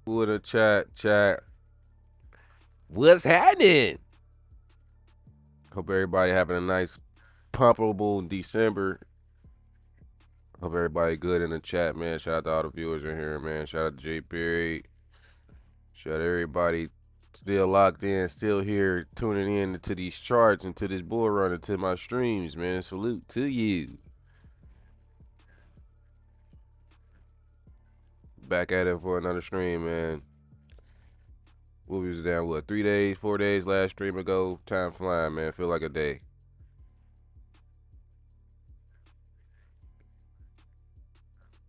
With a chat. What's happening? Hope everybody having a nice pumpable December. Hope everybody good in the chat, man. Shout out to all the viewers in here, man. Shout out to J Perry. Shout out to everybody still locked in, still here, tuning in to these charts and to this bull run and to my streams, man. Salute to you. Back at it for another stream, man. We was down, what, 3 days, 4 days last stream ago? Time flying, man. Feel like a day.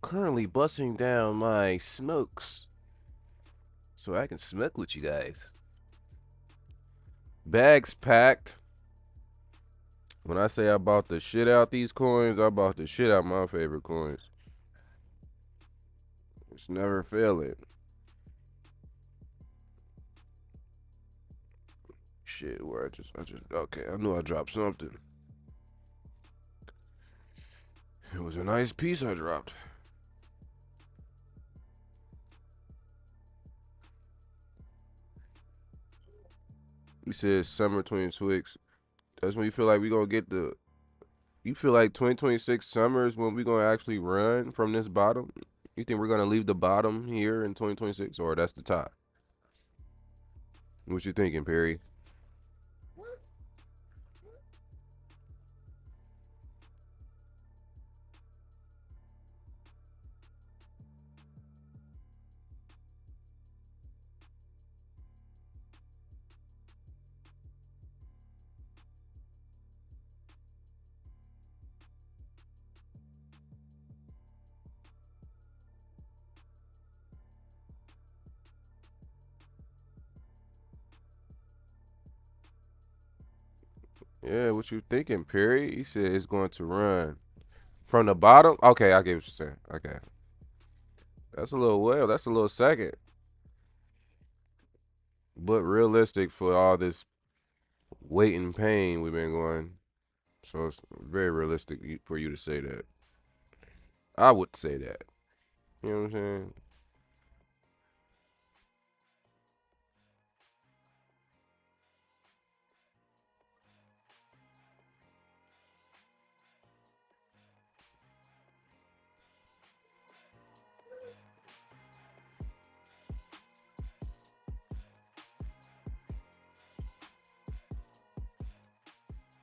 Currently busting down my smokes so I can smoke with you guys. Bags packed. When I say I bought the shit out these coins, I bought the shit out my favorite coins. It's never failing. Shit, where okay, I knew I dropped something. It was a nice piece I dropped. We said summer 2026. That's when you feel like we gonna get the. You feel like 2026 summer is when we gonna actually run from this bottom? You think we're gonna leave the bottom here in 2026, or that's the top? What you thinking, Perry? Yeah, what you thinking, Perry? He said it's going to run from the bottom. Okay, I get what you're saying. Okay, that's a little well. That's a little second, but realistic for all this weight and pain we've been going. So it's very realistic for you to say that. I would say that. You know what I'm saying?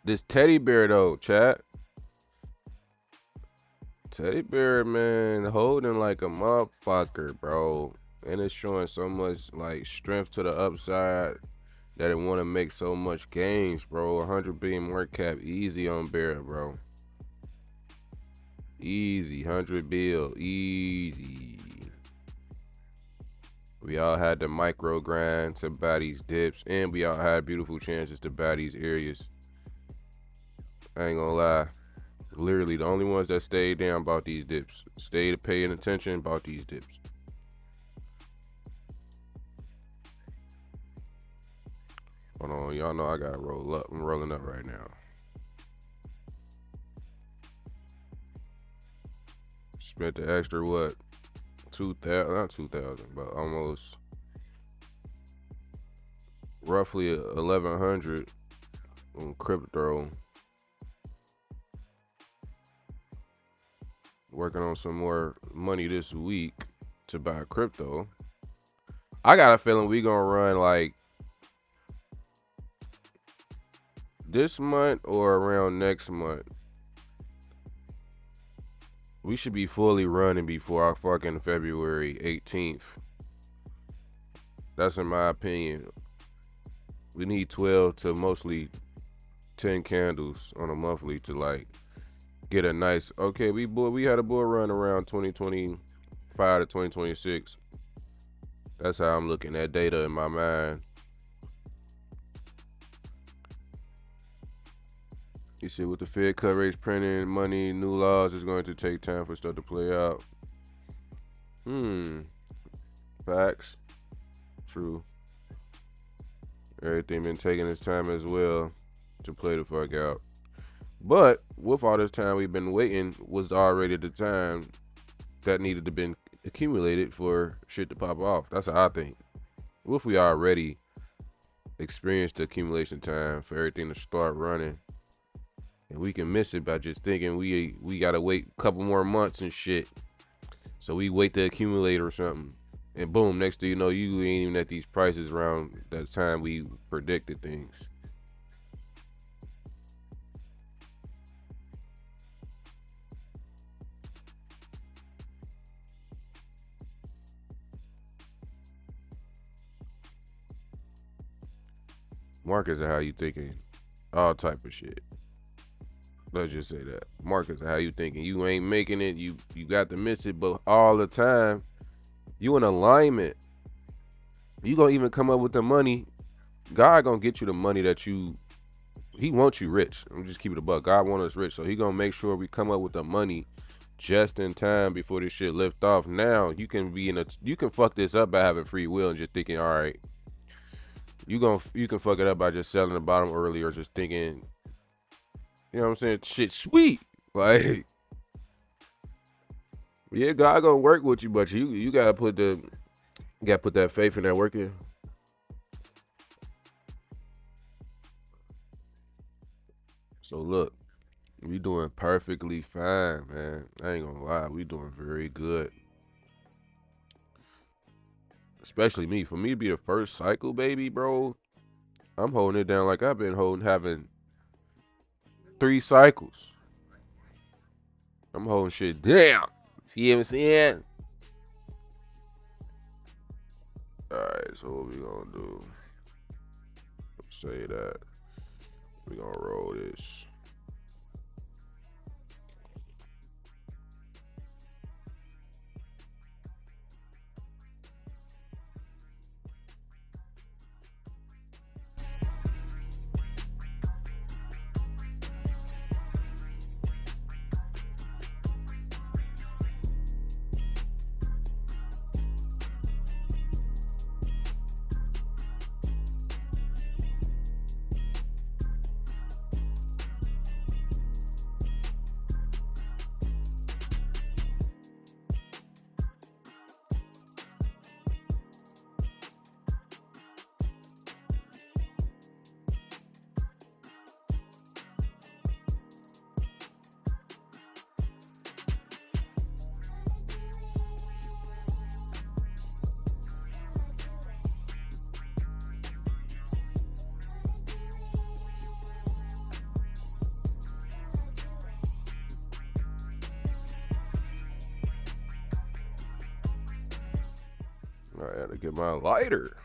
This teddy bear though, chat. Teddy bear, man, holding like a motherfucker, bro. And it's showing so much like strength to the upside that it want to make so much gains, bro. 100 billion market cap, easy on bear, bro. Easy, 100 bill, easy. We all had the micro grind to buy these dips, and we all had beautiful chances to buy these areas. I ain't gonna lie. Literally, the only ones that stayed down about these dips. Stayed paying attention about these dips. Hold on, y'all know I gotta roll up. I'm rolling up right now. Spent the extra, what? 2,000, not 2,000, but almost roughly 1,100 on crypto. Working on some more money this week to buy crypto. I got a feeling we gonna run like this month or around next month. We should be fully running before our fucking February 18th. That's in my opinion. We need 12 to mostly 10 candles on a monthly to like get a nice, okay, we had a bull run around 2025 to 2026. That's how I'm looking at data in my mind. You see, with the Fed cut rates, printing money, new laws, it's going to take time for stuff to play out. Facts. True. Everything been taking its time as well to play the fuck out. But with all this time we've been waiting, was already the time that needed to been accumulated for shit to pop off. That's how I think. What if we already experienced the accumulation time for everything to start running, and we can miss it by just thinking we gotta wait a couple more months and shit. So we wait to accumulate or something, and boom, next thing you know, you ain't even at these prices around that time we predicted things. Markets are how you thinking, all type of shit. Let's just say that markets are how you thinking. You ain't making it. You got to miss it, but all the time you in alignment. You gonna even come up with the money. God gonna get you the money that you. He wants you rich. I'm just keep it a buck. God want us rich, so he gonna make sure we come up with the money just in time before this shit lift off. Now you can be in a. You can fuck this up by having free will and just thinking, all right. You can fuck it up by just selling the bottom early or just thinking, you know what I'm saying? Shit sweet. Like, yeah, God gonna work with you, but you gotta put that faith in that work in. So look, we doing perfectly fine, man. I ain't gonna lie, we doing very good. Especially me. For me to be the first cycle, baby, bro, I'm holding it down like I've been having 3 cycles. I'm holding shit down. You know what I'm saying? Alright, so what we gonna do? Say that. We gonna roll this. I had to get my lighter.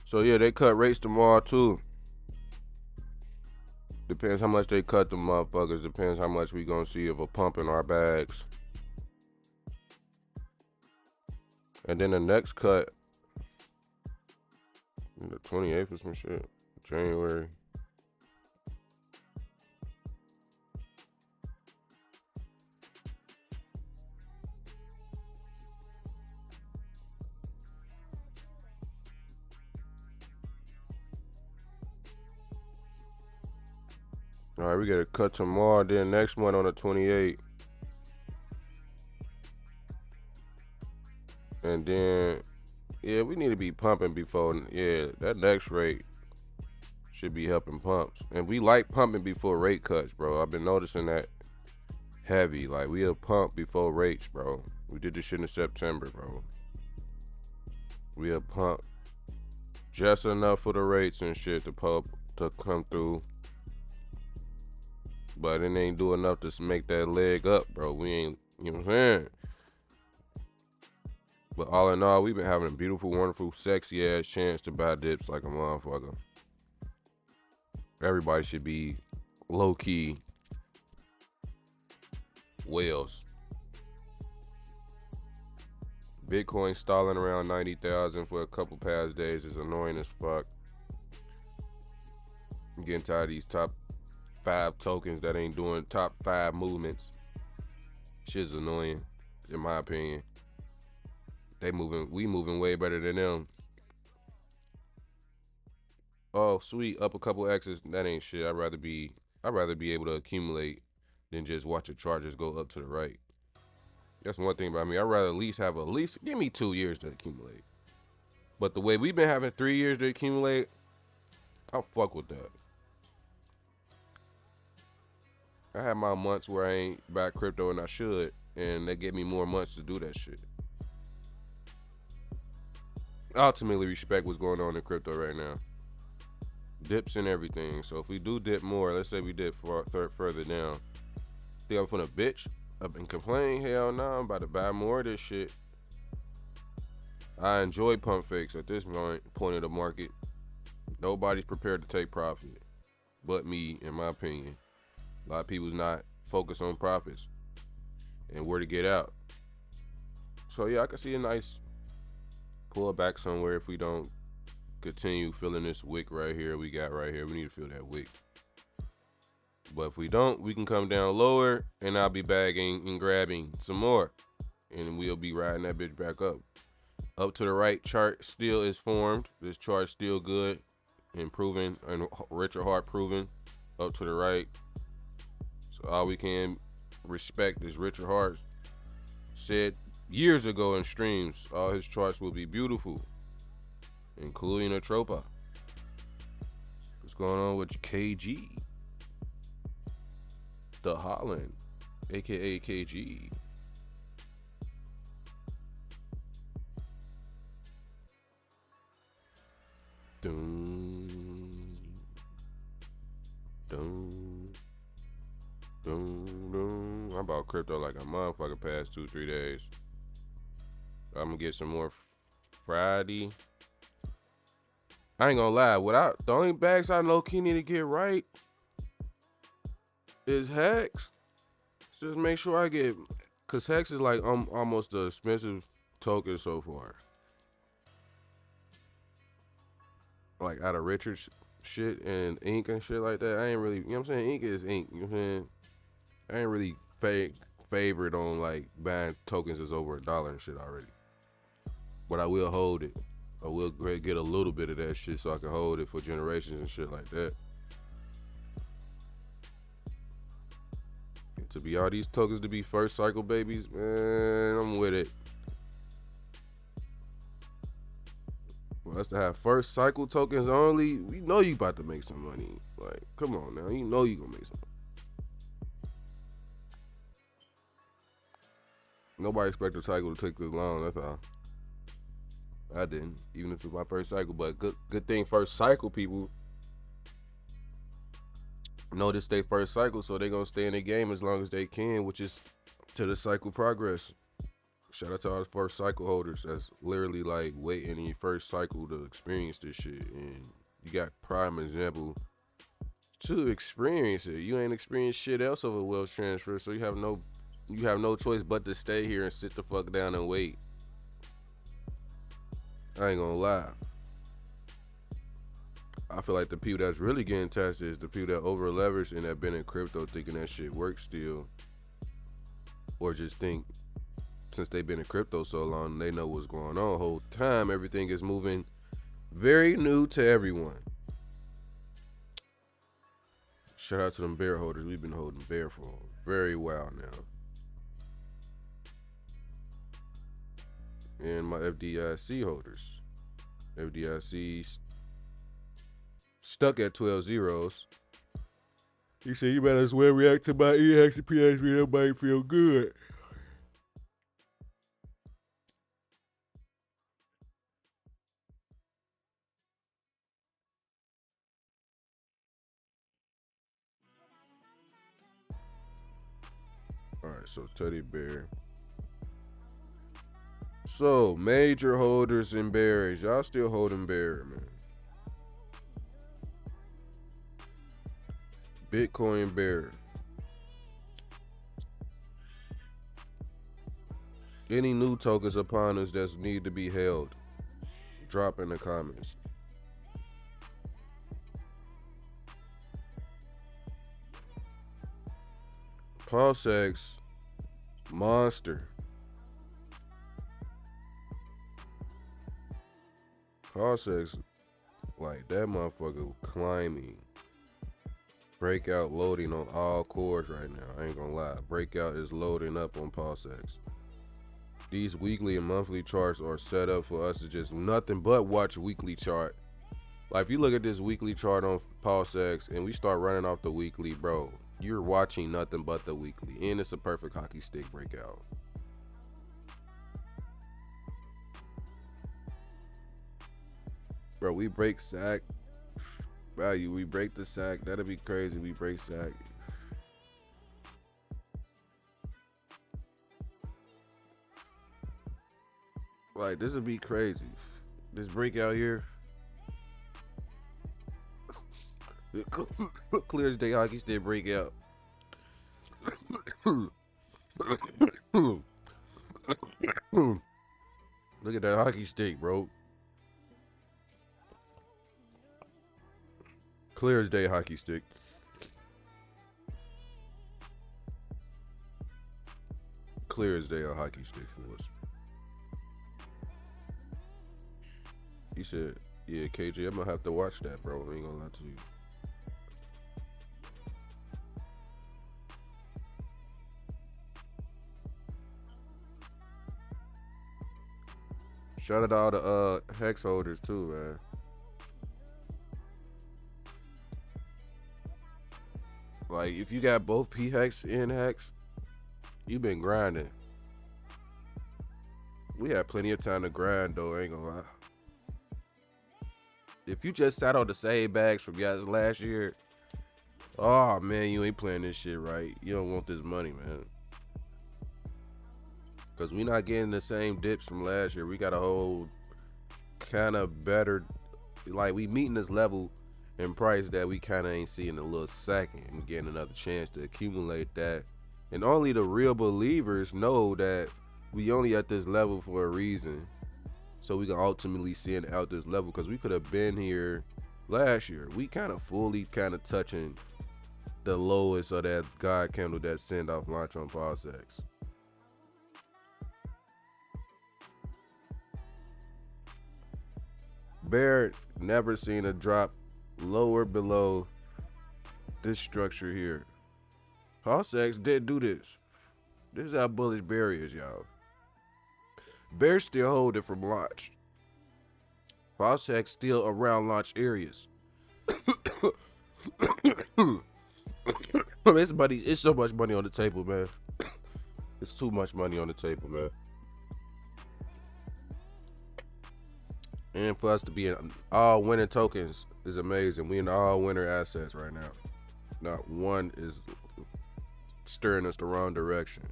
So yeah, they cut rates tomorrow too. Depends how much they cut the motherfuckers. Depends how much we gonna see of a pump in our bags. And then the next cut, the 28th or some shit, January. All right, we got to cut tomorrow. Then next one on the 28th. And then, yeah, we need to be pumping before. Yeah, that next rate should be helping pumps. And we like pumping before rate cuts, bro. I've been noticing that heavy. Like, we'll pump before rates, bro. We did this shit in September, bro. We'll pump just enough for the rates and shit to come through. But it ain't do enough to make that leg up, bro. We ain't, you know what I'm saying? But all in all, we've been having a beautiful, wonderful, sexy ass chance to buy dips like a motherfucker. Everybody should be low key Whales. Bitcoin stalling around 90,000 for a couple past days is annoying as fuck. I'm getting tired of these top 5 tokens that ain't doing top 5 movements. Shit's annoying, in my opinion. We moving way better than them. Oh, sweet, up a couple X's. That ain't shit. I'd rather be able to accumulate than just watch the charges go up to the right. That's one thing about me. I'd rather at least give me 2 years to accumulate. But the way we've been having 3 years to accumulate, I'll fuck with that. I have my months where I ain't buy crypto and I should, and they give me more months to do that shit. I ultimately respect what's going on in crypto right now. Dips and everything. So if we do dip more, let's say we dip further down, think I'm finna bitch up and complain? Hell no, I'm about to buy more of this shit. I enjoy pump fakes at this point of the market. Nobody's prepared to take profit but me, in my opinion. A lot of people's not focused on profits and where to get out. So yeah, I can see a nice pullback somewhere if we don't continue feeling this wick right here we got right here. We need to feel that wick. But if we don't, we can come down lower and I'll be bagging and grabbing some more. And we'll be riding that bitch back up. Up to the right chart still is formed. This chart's still good. Improving and Richard Hart proven. Up to the right. So all we can respect is Richard Hart said years ago in streams, all his charts will be beautiful, including a tropa. What's going on with KG? The Holland, aka KG. Dun, dun, dun, dun. I bought crypto like a motherfucker past 2-3 days. I'm gonna get some more Friday. I ain't gonna lie. The only bags I low key need to get right is Hex. Just make sure I get, cause Hex is like almost the expensive token so far. Like out of Richard's shit and ink and shit like that, I ain't really, you know what I'm saying? Ink is ink, you know what I'm saying? I ain't really favored on like buying tokens that's over $1 and shit already. But I will hold it. I will get a little bit of that shit so I can hold it for generations and shit like that. And to be all these tokens to be first cycle babies, man, I'm with it. For us to have first cycle tokens only, we know you about to make some money. Like, come on now, you know you gonna make some money. Nobody expected the cycle to take this long, that's all. I didn't, even if it's my first cycle, but good thing first cycle people know this they first cycle, so they gonna stay in the game as long as they can, which is to the cycle progress. Shout out to all the first cycle holders that's literally like waiting in your first cycle to experience this shit. And you got prime example to experience it. You ain't experienced shit else over wealth transfer, so you have no choice but to stay here and sit the fuck down and wait. I ain't gonna lie. I feel like the people that's really getting tested is the people that over leveraged and have been in crypto thinking that shit works still. Or just think since they've been in crypto so long, they know what's going on the whole time. Everything is moving very new to everyone. Shout out to them bear holders. We've been holding bear for a very while now. And my FDIC holders. FDIC stuck at 12 zeros. He said, you better as well react to my EX and PHP. Everybody feel good. All right, so Teddy Bear. So, major holders in berries. Y'all still holding bear, man. Bitcoin bear. Any new tokens upon us that need to be held, drop in the comments. PulseX monster. PulseX, like that motherfucker climbing. Breakout loading on all cores right now. I ain't gonna lie. Breakout is loading up on PulseX. These weekly and monthly charts are set up for us to just nothing but watch weekly chart. Like if you look at this weekly chart on PulseX and we start running off the weekly, bro, you're watching nothing but the weekly. And it's a perfect hockey stick breakout. Bro, we break sack value. We break the sack. That'll be crazy. We break sack. Like this would be crazy. This breakout here. Clear as day hockey stick breakout. Look at that hockey stick, bro. Clear as day hockey stick. Clear as day a hockey stick for us. He said, yeah, KJ, I'm gonna have to watch that, bro. I ain't gonna lie to you. Shout out to all the hex holders too, man. Like if you got both P hex and hex, you been grinding. We had plenty of time to grind though, I ain't gonna lie. If you just sat on the same bags from guys last year, oh man, you ain't playing this shit right. You don't want this money, man. Cause we not getting the same dips from last year. We got a whole kind of better, like we meeting this level in price that we kind of ain't seeing a little second and getting another chance to accumulate that. And only the real believers know that we only at this level for a reason. So we can ultimately see it out this level, because we could have been here last year. We kind of fully touching the lowest of that God candle that send off launch on PulseX. Bear never seen a drop lower below this structure here. PulseX did do this. This is how bullish Bear is, y'all. Bear still hold it from launch. PulseX still around launch areas. It's so much money on the table, man. It's too much money on the table, man. And for us to be in all winning tokens is amazing. We in all winner assets right now. Not one is steering us the wrong direction.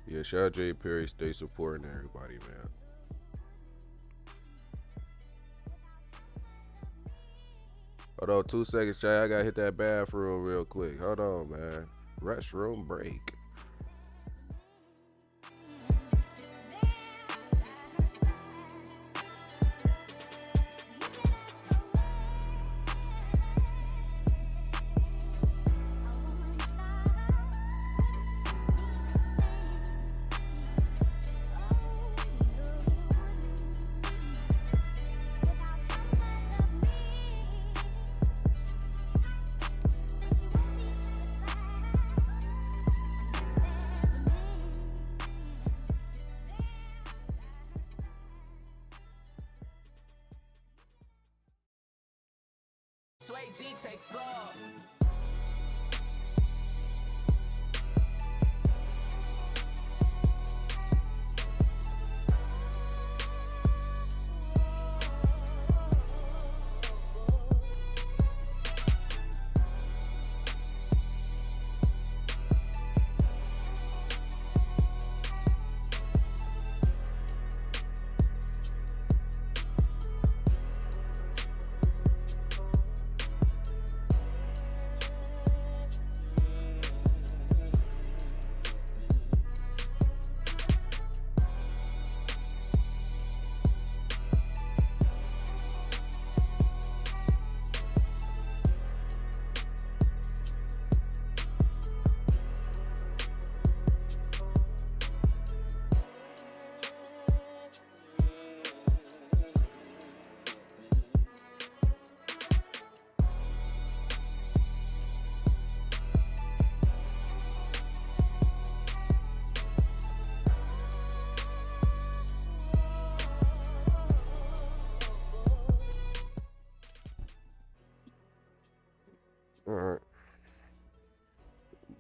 Yeah, shout out Jay Perry, stay supporting everybody, man. Hold on, 2 seconds, Jay. I gotta hit that bathroom real quick. Hold on, man. Restroom break. Sway G takes off.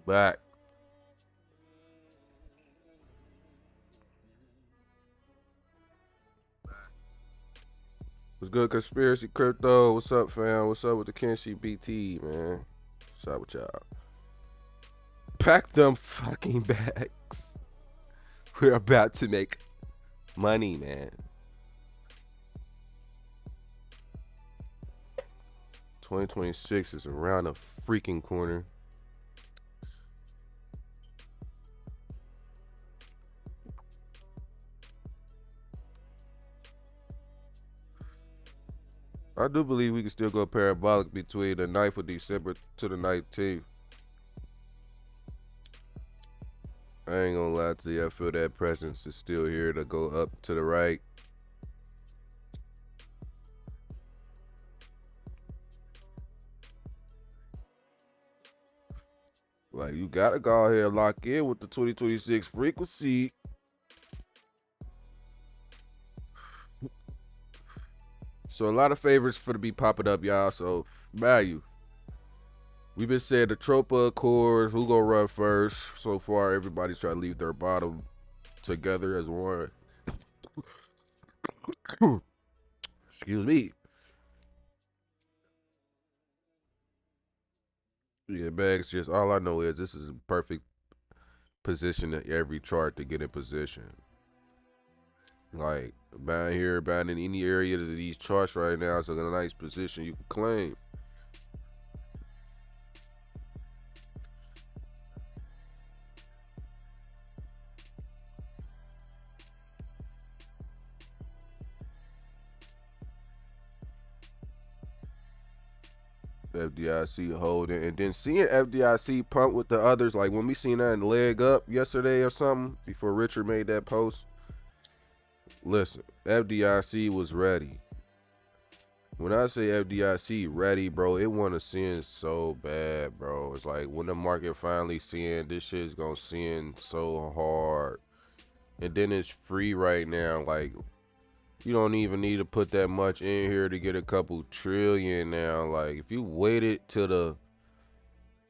Back. What's good, Conspiracy Crypto? What's up, fam? What's up with the Kenshi BT, man? What's up with y'all? Pack them fucking bags. We're about to make money, man. 2026 is around the freaking corner. I do believe we can still go parabolic between the 9th of December to the 19th. I ain't gonna lie to you. I feel that presence is still here to go up to the right. Like, you gotta go ahead and lock in with the 2026 frequency. So a lot of favorites for to be popping up, y'all. So value. We've been saying the Tropa Accords, who gonna run first. So far, everybody's trying to leave their bottom together as one. Excuse me. Yeah, bags. Just all I know is this is a perfect position in every chart to get in position. Like buying here, buying in any area of these charts right now is a nice position you can claim. FDIC holding, and then seeing FDIC pump with the others, like when we seen that leg up yesterday or something before Richard made that post. Listen, FDIC was ready. When I say FDIC ready, bro, it want to sin so bad, bro. It's like when the market finally seeing this shit is gonna sin so hard, and then it's free right now. Like you don't even need to put that much in here to get a couple trillion now. Like if you waited to the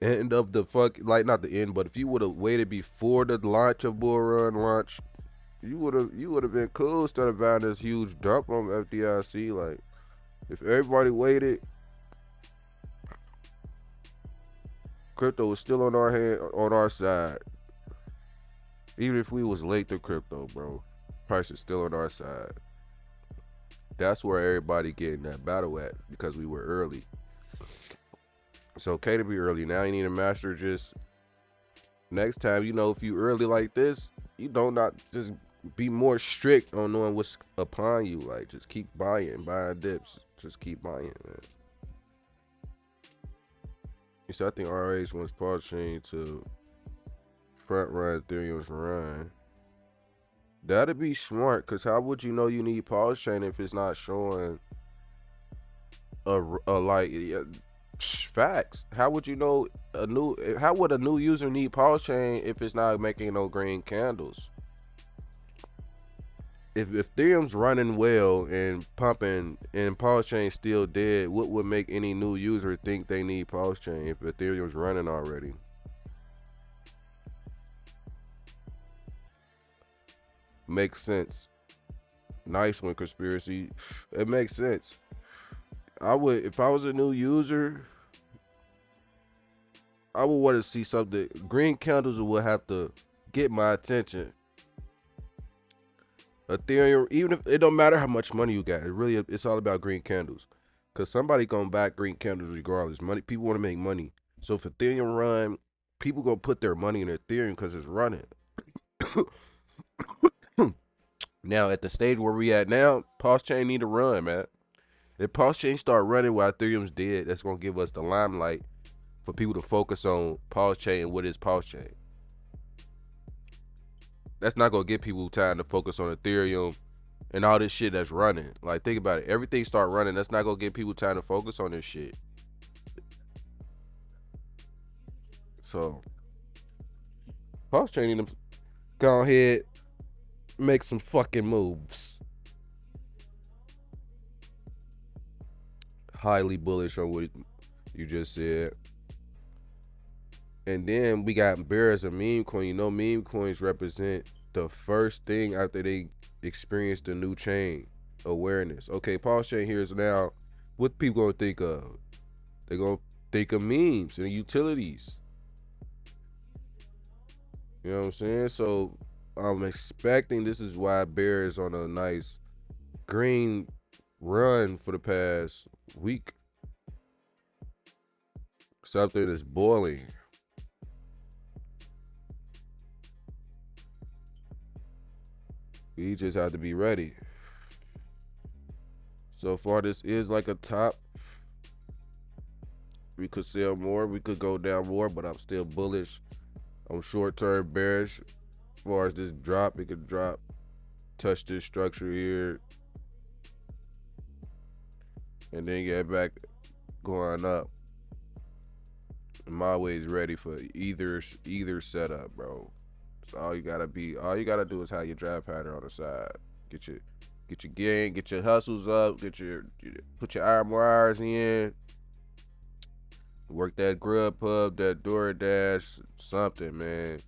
end of the like not the end, but if you would have waited before the launch of Bull Run launch, you would have been cool instead of buying this huge dump on FDIC. Like if everybody waited, crypto was still on our side. Even if we was late to crypto, bro, price is still on our side. That's where everybody getting that battle at because we were early. It's okay to be early. Now you need to master just next time, if you early like this, you don't not just be more strict on knowing what's upon you. Like just keep buying dips. Just keep buying, man. So I think RH wants PulseChain to front run Ethereum's run. That'd be smart, because how would you know you need PulseChain if it's not showing facts? How would you know how would a new user need PulseChain if it's not making no green candles? If Ethereum's running well and pumping and PulseChain still dead, what would make any new user think they need PulseChain if Ethereum's running already? Makes sense. Nice one, Conspiracy. It makes sense. I would, if I was a new user, I would want to see something. Green candles would have to get my attention. Ethereum, even if it don't matter how much money you got, it's all about green candles. Cause somebody gonna back green candles regardless. People want to make money. So if Ethereum run, people gonna put their money in Ethereum because it's running. Now at the stage where we at now, PulseChain need to run, man. If PulseChain start running while Ethereum's dead, that's gonna give us the limelight for people to focus on PulseChain and what is PulseChain. That's not gonna give people time to focus on Ethereum and all this shit that's running. Like think about it, everything start running. That's not gonna give people time to focus on this shit. So PulseChain need to go ahead, make some fucking moves. Highly bullish on what you just said. And then we got bear as a meme coin. You know, meme coins represent the first thing after they experience the new chain awareness. Okay, PulseChain here is now what people gonna think of. They're gonna think of memes and utilities. You know what I'm saying? So I'm expecting this is why bear is on a nice green run for the past week. Something is boiling. We just have to be ready. So far, this is like a top. We could sell more. We could go down more, but I'm still bullish. I'm short term bearish. As far as this drop, it could drop, touch this structure here, and then get back going up. I'm always ready for either setup, bro. So all you gotta be, all you gotta do is have your draft pattern on the side. Get your get your game, get your hustles up, put your iron wires in, work that Grubhub, that DoorDash, something, man.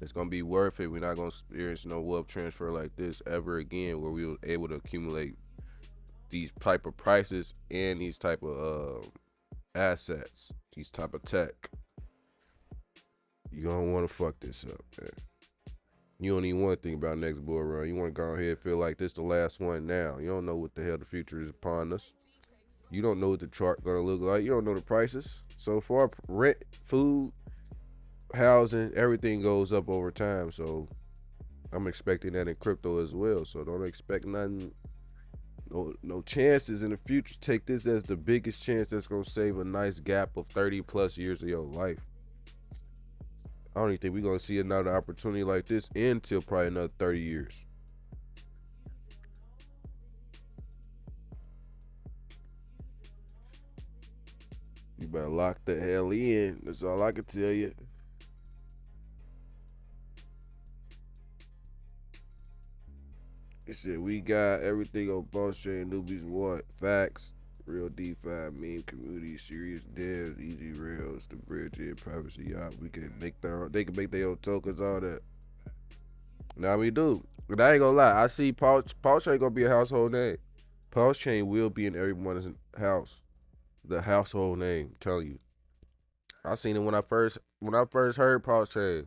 It's gonna be worth it. We're not gonna experience no wealth transfer like this ever again, where we were able to accumulate these type of prices and these type of assets, these type of tech. You don't want to fuck this up, man. You don't even want to think about next bull run. You want to go ahead and feel like this the last one now. You don't know what the hell the future is upon us. You don't know what the chart gonna look like. You don't know the prices. So far, rent, food, housing, everything goes up over time. So I'm expecting that in crypto as well. So don't expect nothing, no chances in the future. Take this as the biggest chance that's gonna save a nice gap of 30 plus years of your life. I don't even think we're gonna see another opportunity like this until probably another 30 years. You better lock the hell in. That's all I can tell you. Shit, we got everything on PulseChain. Newbies want facts, real DeFi, meme community, serious devs, easy rails, the bridge in privacy. Yeah, we can make their own, they can make their own tokens, all that. Now we do. But I ain't gonna lie. I see PulseChain gonna be a household name. PulseChain will be in everyone's house. The household name, I'm telling you. I seen it when I first heard PulseChain.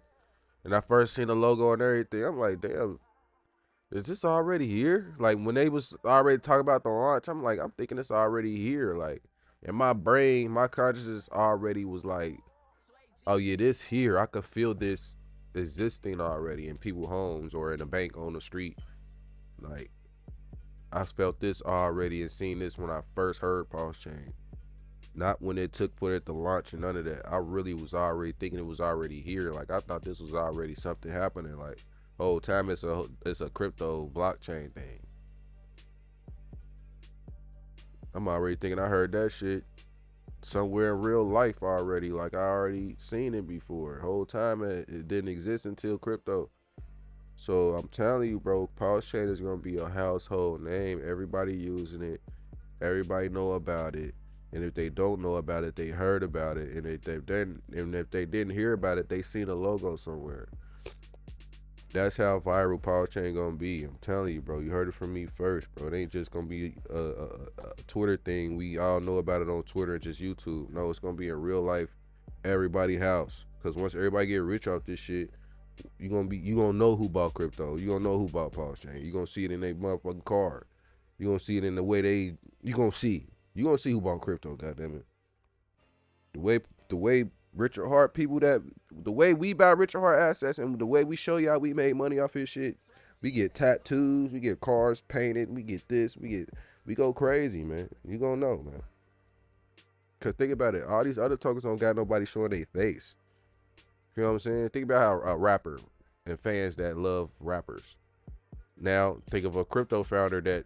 And I first seen the logo and everything. I'm like, damn, is this already here? Like when they was already talking about the launch, I'm thinking it's already here. Like in my brain, my consciousness already was like, oh yeah, this here. I could feel this existing already in people's homes or in a bank on the street. Like I felt this already and seen this when I first heard Pulse Chain. Not when it took for it to launch and none of that. I really was already thinking it was already here. Like I thought this was already something happening. Like whole time it's a crypto blockchain thing. I'm already thinking I heard that shit somewhere in real life already. Like I already seen it before. Whole time it didn't exist until crypto. So I'm telling you, bro, Pulse Chain is gonna be a household name. Everybody using it. Everybody know about it. And if they don't know about it, they heard about it. And if they didn't hear about it, they seen a logo somewhere. That's how viral Power Chain gonna be. I'm telling you, bro. You heard it from me first, bro. It ain't just gonna be a Twitter thing. We all know about it on Twitter and just YouTube. No, it's gonna be in real life, everybody house. Cause once everybody get rich off this shit, you gonna know who bought crypto. You gonna know who bought Power Chain. You gonna see it in their motherfucking card. You gonna see it in the way they. You gonna see. You gonna see who bought crypto. Goddamn it. The way Richard Hart people the way we buy Richard Hart assets and the way we show y'all we made money off his shit. We get tattoos, we get cars painted, we get this, we go crazy, man. You gonna know, man. Cause think about it, all these other tokens don't got nobody showing their face. You know what I'm saying? Think about how a rapper and fans that love rappers. Now think of a crypto founder that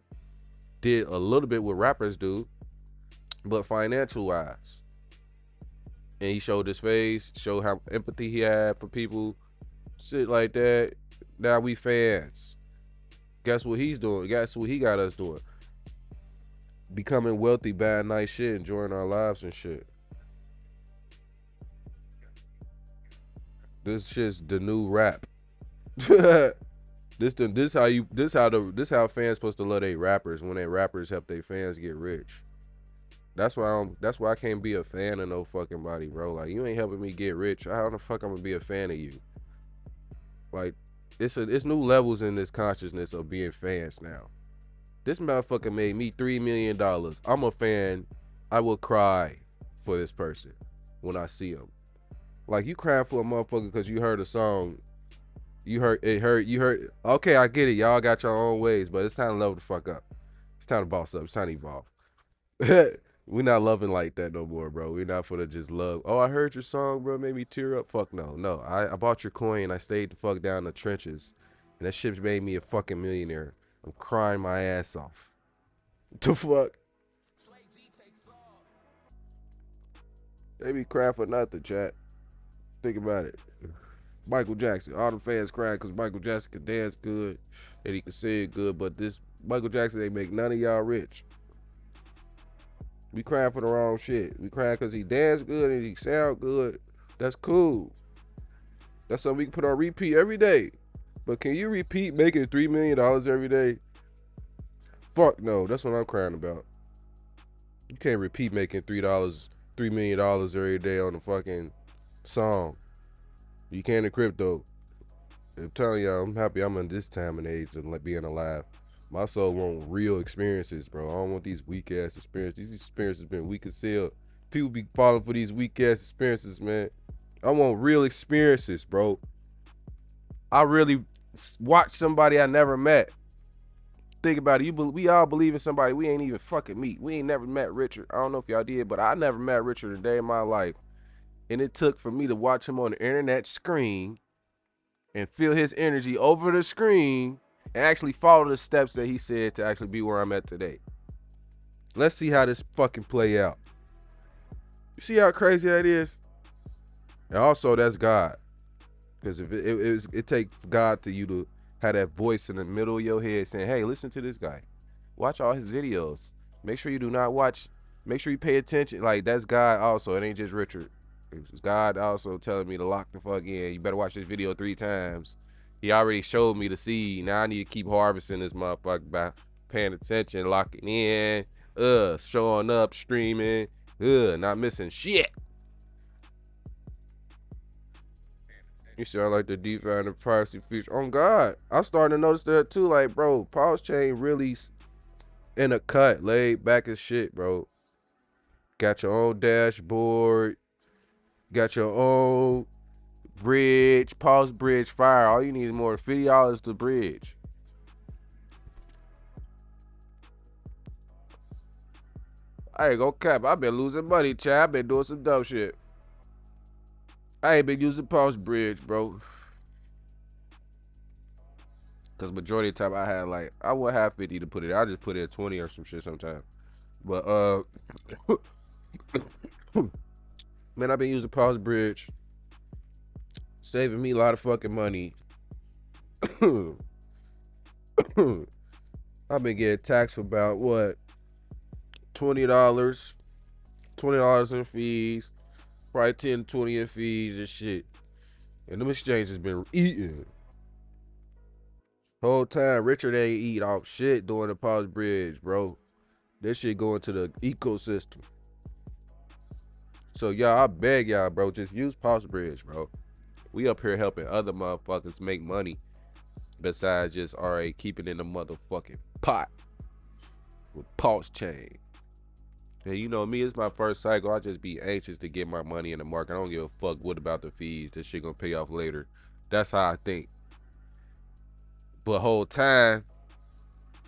did a little bit what rappers do, but financial wise. And he showed his face, showed how empathy he had for people, shit like that. Now we fans. Guess what he's doing? Guess what he got us doing? Becoming wealthy, buying nice shit, enjoying our lives and shit. This shit's the new rap. This how fans supposed to love their rappers when they rappers help their fans get rich. That's why I can't be a fan of no fucking body, bro. Like you ain't helping me get rich. How the fuck I'm gonna be a fan of you? Like it's new levels in this consciousness of being fans now. This motherfucker made me $3 million. I'm a fan. I will cry for this person when I see him. Like you crying for a motherfucker because you heard a song. You heard it. You heard. Okay, I get it. Y'all got your own ways, but it's time to level the fuck up. It's time to boss up. It's time to evolve. We not loving like that no more, bro. We not for to just love. Oh, I heard your song, bro. Made me tear up. Fuck no, no. I bought your coin. I stayed the fuck down in the trenches, and that shit made me a fucking millionaire. I'm crying my ass off. The fuck? They be crying for nothing, chat. Think about it. Michael Jackson. All the fans crying because Michael Jackson could dance good and he could sing good, but this Michael Jackson ain't make none of y'all rich. We crying for the wrong shit. We crying because he dance good and he sound good. That's cool. That's something we can put on repeat every day. But can you repeat making $3 million every day? Fuck no. That's what I'm crying about. You can't repeat making $3 $3 million every day on a fucking song. You can in crypto. I'm telling y'all, I'm happy I'm in this time and age of being alive. My soul want real experiences, bro. I don't want these weak ass experiences. These experiences been weak as hell. People be falling for these weak ass experiences, man. I want real experiences, bro. I really watch somebody I never met. Think about it. We all believe in somebody we ain't even fucking meet. We ain't never met Richard. I don't know if y'all did, but I never met Richard a day in my life. And it took for me to watch him on the internet screen and feel his energy over the screen and actually follow the steps that he said to actually be where I'm at today. Let's see how this fucking play out. You see how crazy that is? And also, that's God. Because if it takes God to you to have that voice in the middle of your head saying, hey, listen to this guy. Watch all his videos. Make sure you do not watch. Make sure you pay attention. Like, that's God also. It ain't just Richard. It's God also telling me to lock the fuck in. You better watch this video 3 times. He already showed me the seed. Now I need to keep harvesting this motherfucker by paying attention, locking in, showing up, streaming, not missing shit. You sound like the DeFi and the privacy feature. Oh God, I'm starting to notice that too. Like, bro, PulseChain really in a cut, laid back as shit, bro. Got your own dashboard. Got your own bridge, Pulse Bridge Fire. All you need is more than $50 to bridge. I ain't gonna cap. I've been losing money, chat. I've been doing some dumb shit. I ain't been using Pulse Bridge, bro. Cause majority of the time I had like I would have 50 to put it. I just put it at 20 or some shit sometimes. But man, I've been using Pulse Bridge, saving me a lot of fucking money. I've been getting taxed for about what $20, $20 in fees, probably 10, 20 in fees and shit. And them exchanges been eating. Whole time Richard ain't eat off shit during the Pulse Bridge, bro. This shit going to the ecosystem. So y'all, I beg y'all, bro, just use Pulse Bridge, bro. We up here helping other motherfuckers make money besides just keeping in the motherfucking pot with PulseChain. Hey, you know me, it's my first cycle. I just be anxious to get my money in the market. I don't give a fuck what about the fees. This shit gonna pay off later. That's how I think. But whole time,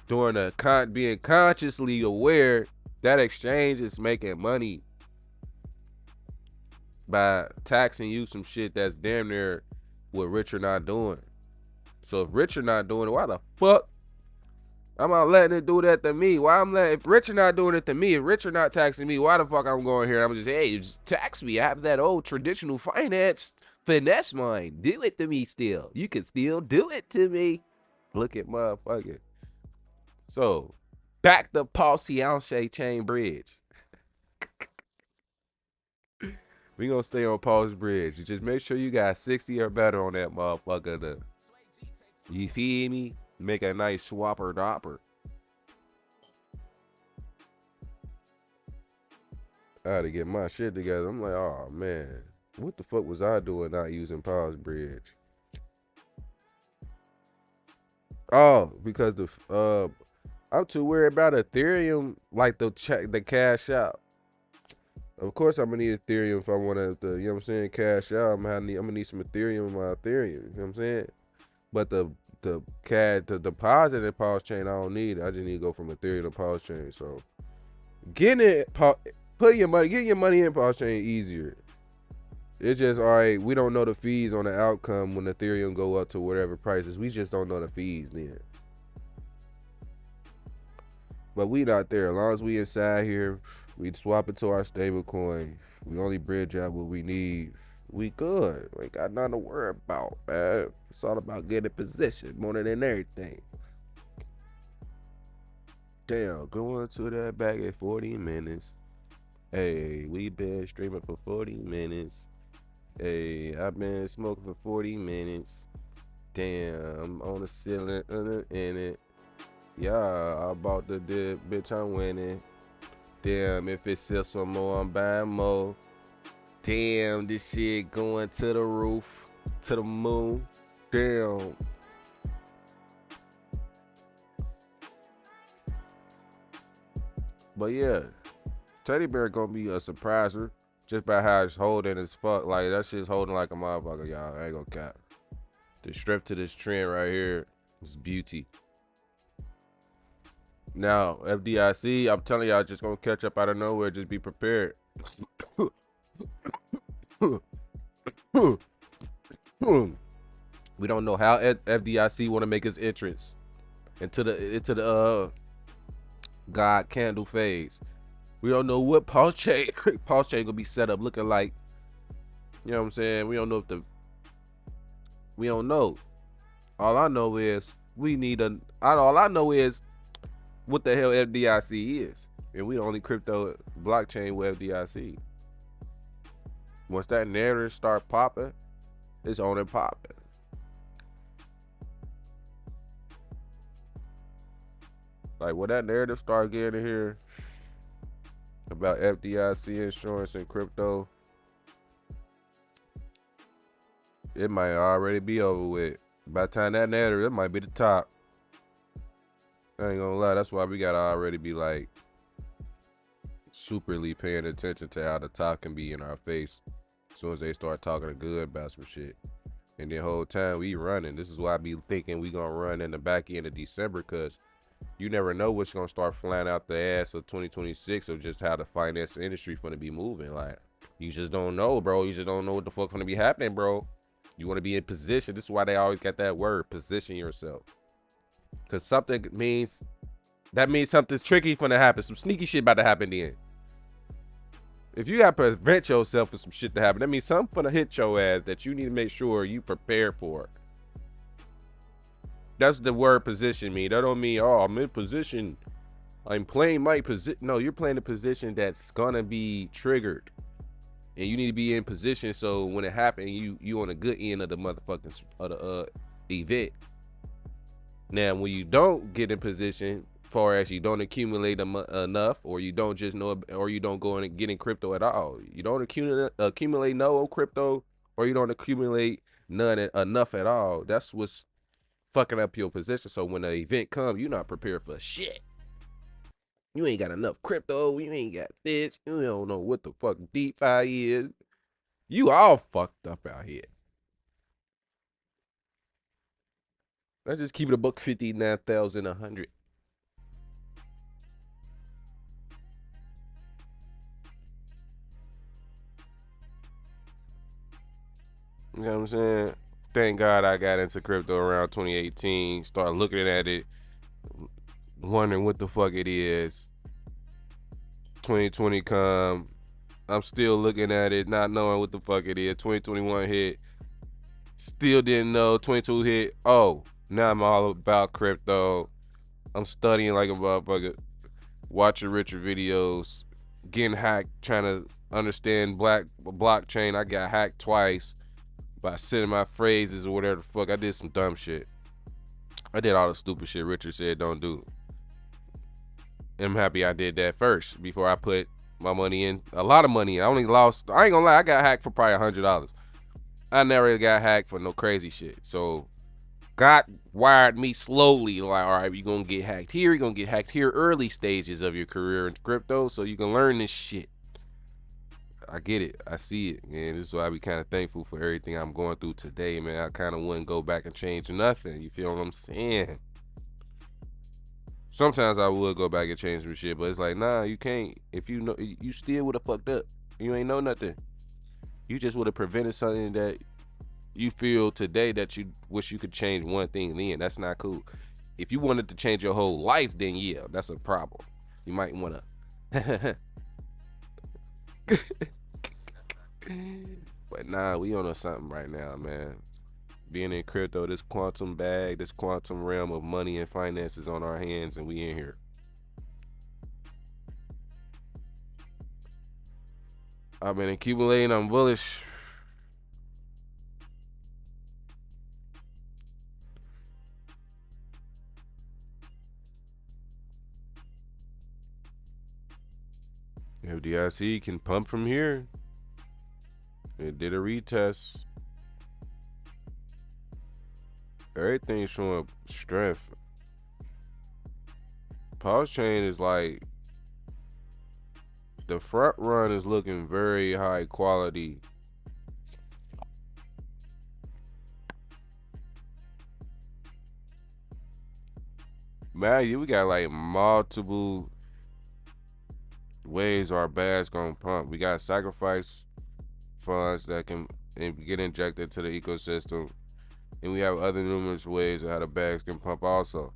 during being consciously aware, that exchange is making money by taxing you some shit that's damn near what Richard not doing. So if Richard not doing it, why the fuck I'm not letting it do that to me? If Richard not doing it to me, if Richard not taxing me, why the fuck I'm going here? I'm just, hey, you just tax me. I have that old traditional finance finesse mind. Do it to me still. You can still do it to me. Look at motherfucker. So, back the PulseChain bridge. We gonna stay on Pulse Bridge. You just make sure you got 60 or better on that motherfucker. You feel me? Make a nice swapper dopper. I had to get my shit together. I'm like, oh man, what the fuck was I doing not using Pulse Bridge? Oh, because I'm too worried about Ethereum, like the cash out. Of course, I'm gonna need Ethereum if I want to, you know what I'm saying, cash out. I'm gonna need some Ethereum in my Ethereum. You know what I'm saying? But the deposit in PulseChain, I don't need. I just need to go from Ethereum to PulseChain. So getting it, getting your money in PulseChain easier. It's just all right. We don't know the fees on the outcome when Ethereum go up to whatever prices. We just don't know the fees then. But we not there. As long as we inside here, we swap it to our stable coin. We only bridge out what we need. We good. We ain't got nothing to worry about, man. It's all about getting position more than everything. Damn, going to that back at 40 minutes. Hey, we been streaming for 40 minutes. Hey, I've been smoking for 40 minutes. Damn, I'm on the ceiling in it. Yeah, I bought the dip, bitch, I'm winning. Damn, if it sells some more, I'm buying more. Damn, this shit going to the roof, to the moon. Damn. But yeah, Teddy Bear gonna be a surpriser just by how it's holding as fuck. Like that shit's holding like a motherfucker, y'all. I ain't gonna cap. The strength to this trend right here is beauty. Now, FDIC, I'm telling y'all, just gonna catch up out of nowhere. Just be prepared. We don't know how FDIC want to make its entrance into the God candle phase. We don't know what PulseChain PulseChain gonna be set up looking like. You know what I'm saying? We don't know we don't know. All I know is all I know is what the hell FDIC is. And we the only crypto blockchain with FDIC. Once that narrative start popping, it's on and popping. Like when that narrative start getting here about FDIC insurance and crypto, it might already be over with. By the time that narrative, it might be the top. I ain't gonna lie, that's why we gotta already be like superly paying attention to how the top can be in our face as soon as they start talking good about some shit. And the whole time we running. This is why I be thinking we gonna run in the back end of December, cause you never know what's gonna start flying out the ass of 2026 of just how the finance industry gonna be moving. Like you just don't know, bro. You just don't know what the fuck gonna be happening, bro. You wanna be in position. This is why they always got that word, position yourself. Cause something means something's tricky gonna happen. Some sneaky shit about to happen then. If you gotta prevent yourself for some shit to happen, that means something gonna hit your ass that you need to make sure you prepare for it. That's the word position mean. That don't mean, oh, I'm in position. I'm playing my position. No, you're playing a position that's gonna be triggered. And you need to be in position so when it happens, you on the good end of the motherfucking event. Now, when you don't get in position, far as you don't accumulate enough, or you don't just know, or you don't go in and get in crypto at all, you don't accumulate no crypto, or you don't accumulate none enough at all. That's what's fucking up your position. So when the event comes, you're not prepared for shit. You ain't got enough crypto. You ain't got this. You don't know what the fuck DeFi is. You all fucked up out here. Let's just keep it a buck 59,100. You know what I'm saying? Thank God I got into crypto around 2018. Start looking at it, wondering what the fuck it is. 2020 come. I'm still looking at it, not knowing what the fuck it is. 2021 hit. Still didn't know. 22 hit. Oh, now I'm all about crypto. I'm studying like a motherfucker. Watching Richard videos. Getting hacked. Trying to understand blockchain. I got hacked twice by sending my phrases or whatever the fuck. I did some dumb shit. I did all the stupid shit Richard said don't do. I'm happy I did that first before I put my money in. A lot of money. I only lost. I ain't gonna lie. I got hacked for probably $100. I never got hacked for no crazy shit. So God wired me slowly. Like, all right, you're gonna get hacked here. You're gonna get hacked here. Early stages of your career in crypto, so you can learn this shit. I get it. I see it, man. This is why I be kind of thankful for everything I'm going through today, man. I kind of wouldn't go back and change nothing. You feel what I'm saying? Sometimes I would go back and change some shit, but it's like, nah, you can't. If you know, you still would have fucked up. You ain't know nothing. You just would have prevented something that you feel today that you wish you could change one thing then. That's not cool. If you wanted to change your whole life, then yeah, that's a problem. You might want to. But nah, we on something right now, man. Being in crypto, this quantum bag, this quantum realm of money and finances on our hands, and we in here. I've been accumulating. I'm bullish. FDIC can pump from here. It did a retest. Everything's showing strength. PulseChain is like, the front run is looking very high quality. Man, we got like multiple ways our bag's gonna pump. We got sacrifice funds that can get injected to the ecosystem, and we have other numerous ways of how the bags can pump also.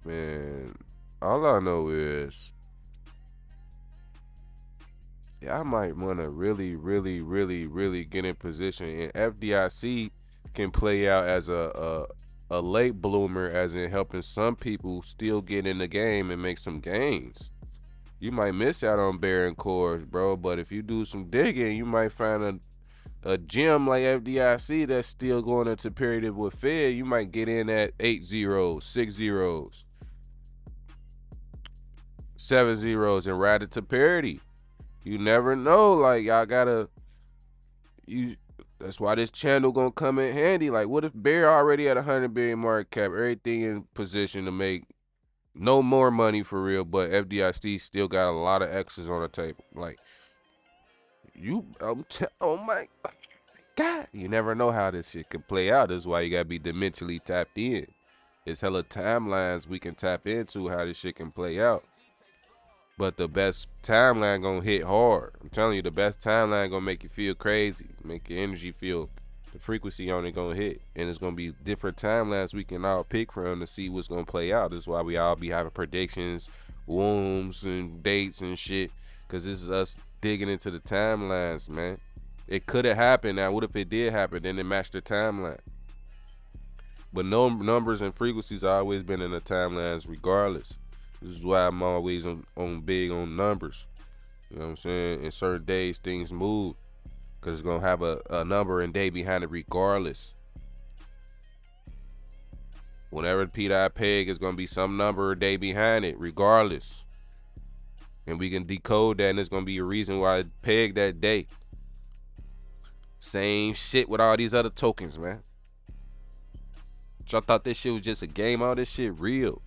Man, all I know is, yeah, I might want to really get in position, and FDIC can play out as a late bloomer, as in helping some people still get in the game and make some gains. You might miss out on bearing cores, bro, but if you do some digging, you might find a gem like FDIC that's still going into period with Fed. You might get in at 8 zeros, 6 zeros, 7 zeros, and ride it to parity. You never know. Like, y'all gotta, that's why this channel gonna come in handy. Like, what if Bear already at 100 billion market cap, everything in position to make no more money for real, but FDIC still got a lot of X's on the table. Like, oh my God, you never know how this shit can play out. That's why you gotta be dimensionally tapped in. It's hella timelines we can tap into how this shit can play out. But the best timeline gonna hit hard. I'm telling you, the best timeline gonna make you feel crazy, make your energy feel, the frequency on it gonna hit. And it's gonna be different timelines we can all pick from to see what's gonna play out. That's why we all be having predictions, wombs, and dates and shit. Cause this is us digging into the timelines, man. It could have happened. Now, what if it did happen? Then it matched the timeline. But no numbers and frequencies always been in the timelines regardless. This is why I'm always on big on numbers. You know what I'm saying? In certain days, things move because it's going to have a number and day behind it regardless. Whenever the P.I. peg is going to be some number or day behind it regardless. And we can decode that, and it's going to be a reason why it pegged that day. Same shit with all these other tokens, man. Y'all thought this shit was just a game. All this shit real.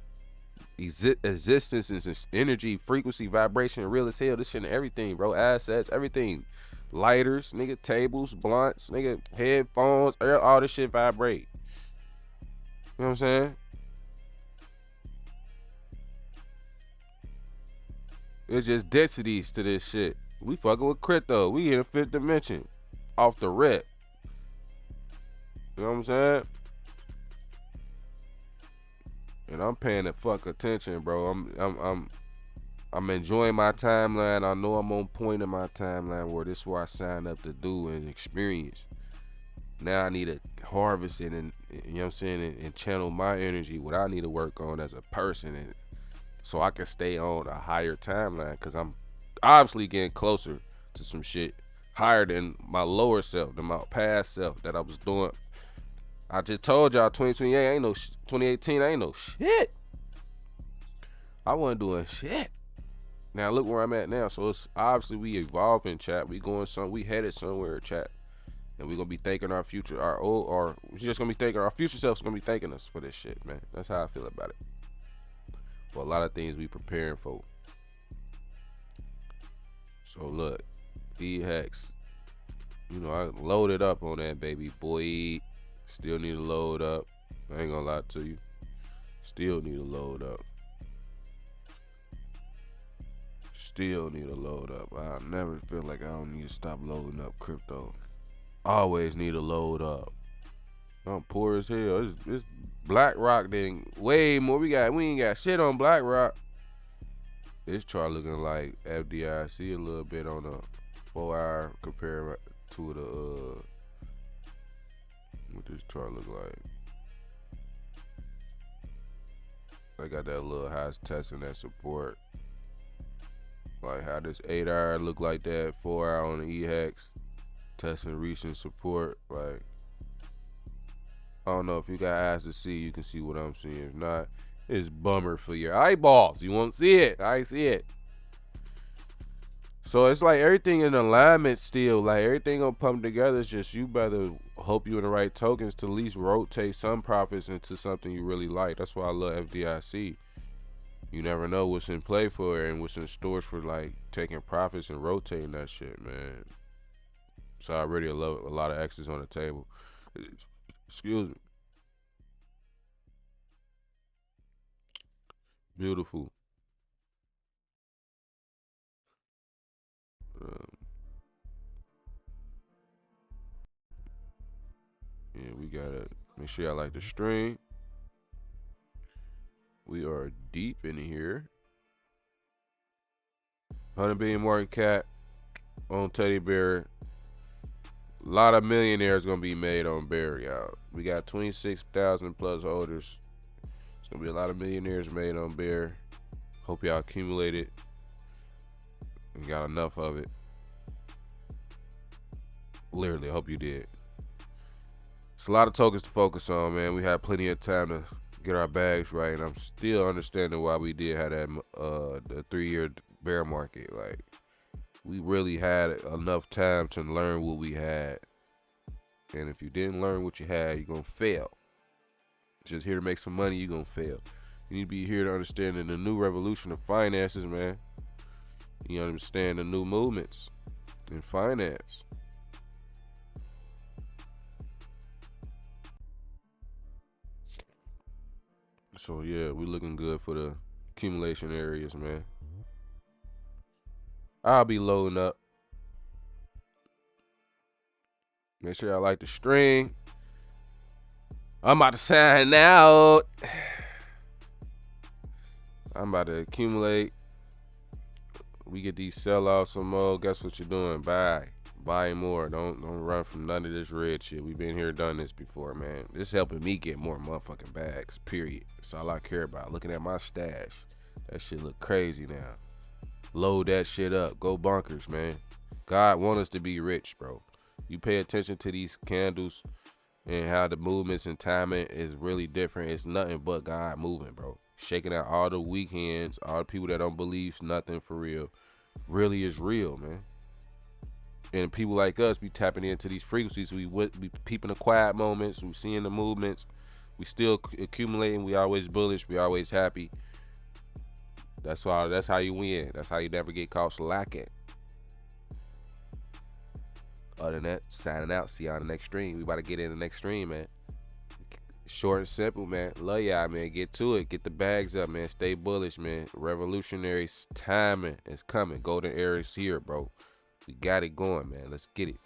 Existence is energy, frequency, vibration, real as hell. This shit and everything, bro. Assets, everything. Lighters, nigga, tables, blunts, nigga, headphones, all this shit vibrate. You know what I'm saying? It's just densities to this shit. We fucking with crypto. We in a fifth dimension. Off the rip. You know what I'm saying? And I'm paying the fuck attention, bro. I'm enjoying my timeline. I know I'm on point in my timeline where this is what I signed up to do and experience. Now I need to harvest it and, you know what I'm saying, and channel my energy, what I need to work on as a person, and so I can stay on a higher timeline, because I'm obviously getting closer to some shit higher than my lower self, than my past self that I was doing. I just told y'all 2028 ain't no 2018 ain't no shit. I wasn't doing shit. Now look where I'm at now. So it's obviously we evolving, chat. We going we headed somewhere, chat. And we gonna be thanking our future, our old, or we're just gonna be thanking our future selves. Gonna be thanking us for this shit, man. That's how I feel about it. For a lot of things we preparing for. So look, E-Hex, you know, I loaded up on that baby boy. Still need to load up. I ain't gonna lie to you. Still need to load up. Still need to load up. I never feel like I don't need to stop loading up crypto. Always need to load up. I'm poor as hell. It's BlackRock thing way more. We ain't got shit on BlackRock. This chart looking like FDIC a little bit on a 4-hour compared to the what this chart look like. I got that little highs testing that support. Like how this 8-hour look like that 4-hour on the E-Hex testing recent support. Like I don't know if you got eyes to see, you can see what I'm seeing. If not, it's bummer for your eyeballs. You won't see it. I see it. So it's like everything in alignment still. Like everything gonna pump together. It's just you better hope you in the right tokens to at least rotate some profits into something you really like. That's why I love FDIC. You never know what's in play for it and what's in stores for like taking profits and rotating that shit, man. So I already love a lot of X's on the table. Excuse me. Beautiful. Yeah, we gotta make sure y'all like the stream. We are deep in here. 100 billion market cap on Teddy Bear. A lot of millionaires gonna be made on Bear, y'all. We got 26,000 plus holders. It's gonna be a lot of millionaires made on Bear. Hope y'all accumulated and got enough of it. Literally, I hope you did. It's a lot of tokens to focus on, man. We had plenty of time to get our bags right, and I'm still understanding why we did have that the 3-year bear market. Like we really had enough time to learn what we had, and if you didn't learn what you had, you're gonna fail. Just here to make some money, you're gonna fail. You need to be here to understand the new revolution of finances, man. You understand the new movements in finance. So yeah, we looking good for the accumulation areas, man. I'll be loading up. Make sure y'all like the stream. I'm about to sign out. I'm about to accumulate. We get these sell-offs some more. Guess what you're doing? Buy more. Don't run from none of this red shit. We've been here, done this before, man. This helping me get more motherfucking bags, period. That's all I care about. Looking at my stash. That shit look crazy now. Load that shit up. Go bonkers, man. God want us to be rich, bro. You pay attention to these candles and how the movements and timing is really different. It's nothing but God moving, bro. Shaking out all the weak hands, all the people that don't believe nothing for real. Really is real, man. And people like us be tapping into these frequencies. We be peeping the quiet moments. We seeing the movements. We still accumulating. We always bullish. We always happy. That's how you win. That's how you never get caught slacking. Other than that, signing out. See y'all on the next stream. We about to get in the next stream, man. Short and simple, man. Love y'all, man. Get to it. Get the bags up, man. Stay bullish, man. Revolutionary timing is coming. Golden era is here, bro. We got it going, man. Let's get it.